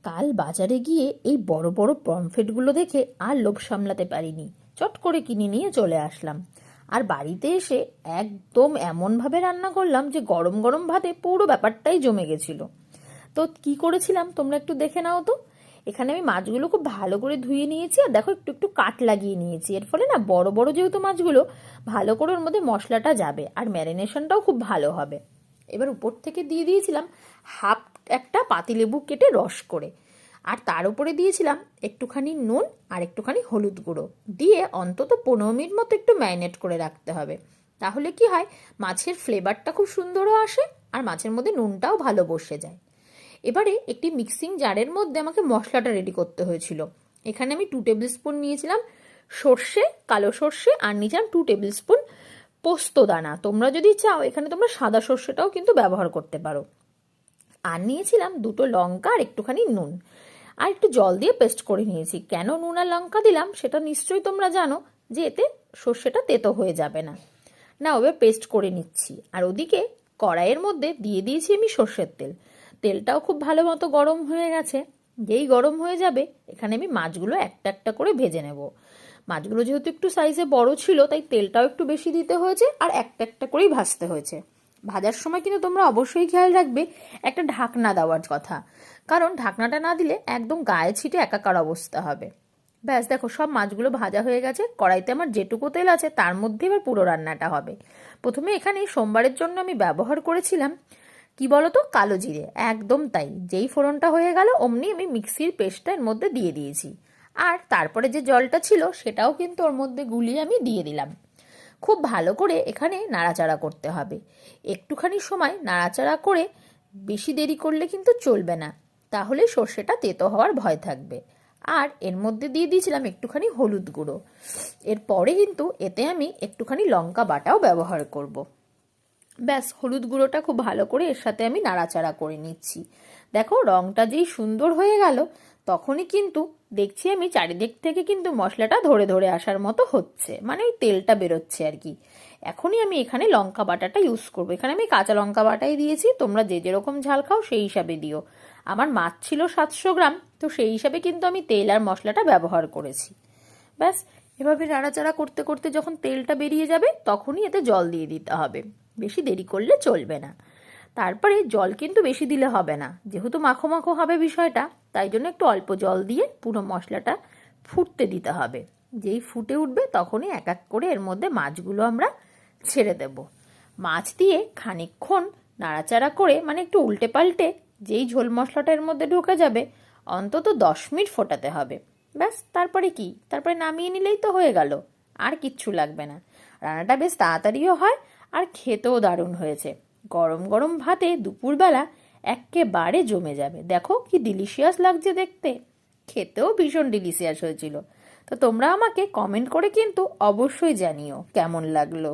কাল বাজারে গিয়ে এই বড় বড় পমফ্রেটগুলো দেখে আর লোভ সামলাতে পারিনি, চট করে কিনে নিয়ে চলে আসলাম। আর বাড়িতে এসে একদম এমনভাবে রান্না করলাম যে গরম গরম ভাতে পুরো ব্যাপারটাই জমে গেছিল। তো কি করেছিলাম তোমরা একটু দেখে নাও তো। এখানে আমি মাছগুলো খুব ভালো করে ধুয়ে নিয়েছি, আর দেখো একটু একটু কাট লাগিয়ে নিয়েছি। এর ফলে না বড় বড় যেহেতু মাছগুলো, ভালো করে ওর মধ্যে মশলাটা যাবে আর ম্যারিনেশনটাও খুব ভালো হবে। এবার উপর থেকে দিয়ে দিয়েছিলাম হাফ একটা পাতিলেবু কেটে রস করে, আর তার উপরে দিয়েছিলাম একটুখানি নুন আর একটুখানি হলুদ গুঁড়ো দিয়ে অন্তত 15 মিনিট মতো একটু ম্যারিনেট করে রাখতে হবে। তাহলে কি হয়, মাছের ফ্লেভারটা খুব সুন্দরও আসে আর মাছের মধ্যে নুনটাও ভালো বসে যায়। এবারে একটি মিক্সিং জারের মধ্যে আমাকে মশলাটা রেডি করতে হয়েছিল। এখানে আমি 2 টেবিল স্পুন নিয়েছিলাম সর্ষে, কালো সর্ষে, আর নিয়েছিলাম 2 টেবিল স্পুন পোস্ত দানা। তোমরা যদি চাও এখানে তোমরা সাদা সর্ষেটাও কিন্তু ব্যবহার করতে পারো। আর নিয়েছিলাম 2টো লঙ্কা আর একটুখানি নুন, আর একটু জল দিয়ে পেস্ট করে নিয়েছি। কেন নুন আর লঙ্কা দিলাম সেটা নিশ্চয়ই তোমরা জানো, যে এতে সর্ষেটা তেতো হয়ে যাবে না। না, ওভাবে পেস্ট করে নিচ্ছি। আর ওদিকে কড়াইয়ের মধ্যে দিয়ে দিয়েছি আমি সর্ষের তেল। তেলটাও খুব ভালো মতো গরম হয়ে গেছে। যেই গরম হয়ে যাবে এখানে আমি মাছগুলো একটা একটা করে ভেজে নেব। মাছগুলো যেহেতু একটু সাইজে বড় ছিল, তাই তেলটাও একটু বেশি দিতে হয়েছে আর একটা একটা করেই ভাজতে হয়েছে। ভাজার সময় কিন্তু তোমরা অবশ্যই খেয়াল রাখবে একটা ঢাকনা দেওয়ার কথা, কারণ ঢাকনাটা না দিলে একদম গায়ে ছিটে একাকার অবস্থা হবে। ব্যাস দেখো, সব মাছগুলো ভাজা হয়ে গেছে। কড়াইতে আমার যেটুকু তেল আছে তার মধ্যে এবার পুরো রান্নাটা হবে। প্রথমে এখানে সোমবারের জন্য আমি ব্যবহার করেছিলাম কি বলতো, কালো জিরে। একদম তাই, যেই ফোড়নটা হয়ে গেল অমনি আমি মিক্সির পেস্টটা এর মধ্যে দিয়ে দিয়েছি। আর তারপরে যে জলটা ছিল সেটাও কিন্তু ওর মধ্যে গুলিয়ে আমি দিয়ে দিলাম। খুব ভালো করে এখানে নাড়াচাড়া করতে হবে। একটুখানি সময় নাড়াচাড়া করে বেশি দেরি করলে কিন্তু চলবে না, তাহলে সর্ষেটা তেতো হওয়ার ভয় থাকবে। আর এর মধ্যে দিয়ে দিয়েছিলাম একটুখানি হলুদ গুঁড়ো। এরপরে কিন্তু এতে আমি একটুখানি লঙ্কা বাটাও ব্যবহার করব। ব্যাস, হলুদ গুঁড়োটা খুব ভালো করে এর সাথে আমি নাড়াচাড়া করে নিচ্ছি। দেখো রংটা যেই সুন্দর হয়ে গেল, তখনই কিন্তু দেখছি আমি চারিদিক থেকে কিন্তু মশলাটা ধরে ধরে আসার মতো হচ্ছে, মানে ওই তেলটা বেরোচ্ছে আর কি। এখনই আমি এখানে লঙ্কা বাটাটা ইউজ করবো। এখানে আমি কাঁচা লঙ্কা বাটাই দিয়েছি, তোমরা যে যেরকম ঝাল খাও সেই হিসাবে দিও। আমার মাছ ছিল 700 গ্রাম, তো সেই হিসাবে কিন্তু আমি তেল আর মশলাটা ব্যবহার করেছি। ব্যাস, এভাবে নাড়াচাড়া করতে করতে যখন তেলটা বেরিয়ে যাবে তখনই এতে জল দিয়ে দিতে হবে। বেশি দেরি করলে চলবে না। তারপরে জল কিন্তু বেশি দিলে হবে না, যেহেতু মাখো মাখো হবে বিষয়টা, তাই জন্য একটু অল্প জল দিয়ে পুরো মশলাটা ফুটতে দিতে হবে। যেই ফুটে উঠবে তখনই এক এক করে এর মধ্যে মাছগুলো আমরা ছেড়ে দেব। মাছ দিয়ে খানিকক্ষণ নাড়াচাড়া করে, মানে একটু উল্টে পাল্টে, যেই ঝোল মশলাটা এর মধ্যে ঢুকে যাবে অন্তত 10 মিনিট ফোটাতে হবে। ব্যাস, তারপরে কি, তারপরে নামিয়ে নিলেই তো হয়ে গেল। আর কিচ্ছু লাগবে না। রান্নাটা বেশ তাড়াতাড়িও হয় আর খেতেও দারুণ হয়েছে। গরম গরম ভাতে দুপুরবেলা এক্কেবারে জমে যাবে। দেখো কি ডিলিশিয়াস লাগছে দেখতে, খেতেও ভীষণ ডিলিশিয়াস হয়েছিল। তো তোমরা আমাকে কমেন্ট করে কিন্তু অবশ্যই জানিও কেমন লাগলো।